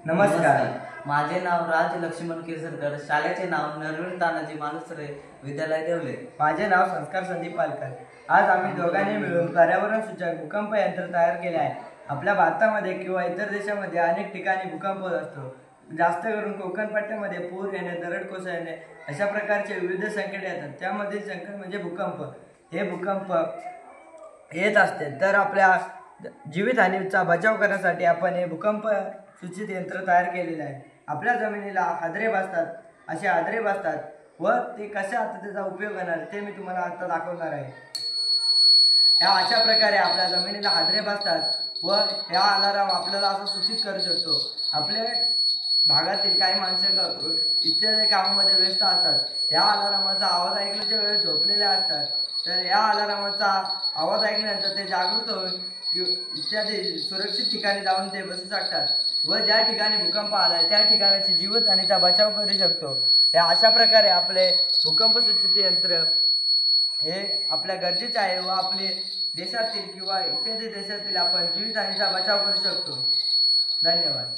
नमस्कार. माझे नाव राज लक्ष्मण केसरकर. शाळेचे नाव नरवीर तानाजी मालुसरे विद्यालय देवले. माझे नाव संस्कार संदीप पालकर. आज आम्ही दोघांनी मिळून पर्यावरण सूचक भूकंप यंत्र तयार केले आहे. आपल्या भारतामध्ये किंवा इतर देशामध्ये अनेक ठिकाणी भूकंप होत असतो. जास्त करून कोकण पट्ट्यामध्ये पूर येणे, दरड कोसळणे अशा प्रकारचे विविध संकट येतात. त्यामधील संकट म्हणजे भूकंप. हे भूकंप येत असते तर आपल्या जीवितहानीचा बचाव करण्यासाठी आपण हे भूकंप सूचित यंत्र तयार केलेले आहे. आपल्या जमिनीला हादरे बसतात, असे हादरे बसतात व ते कशा आता त्याचा उपयोग करणार ते मी तुम्हाला आता दाखवणार आहे. ह्या अशा प्रकारे आपल्या जमिनीला हादरे बसतात व ह्या अलाराम आपल्याला असं सूचित करू शकतो. आपल्या भागातील काही माणसं इत्यादी कामामध्ये व्यस्त असतात. ह्या अलारामाचा आवाज ऐकण्याच्या वेळेस झोपलेले असतात. तर ह्या अलारामाचा आवाज ऐकल्यानंतर ते जागृत होऊन इत्यादी सुरक्षित ठिकाणी जाऊन ते बसू शकतात व ज्या ठिकाणी भूकंप आला त्या ठिकाणाची जीवितहानीचा बचाव करू शकतो. या अशा प्रकारे आपले भूकंप सूचित यंत्र हे आपल्या गरजेचे आहे व आपले देशातील किंवा इत्यादी देशातील आपण जीवितहानीचा बचाव करू शकतो. धन्यवाद.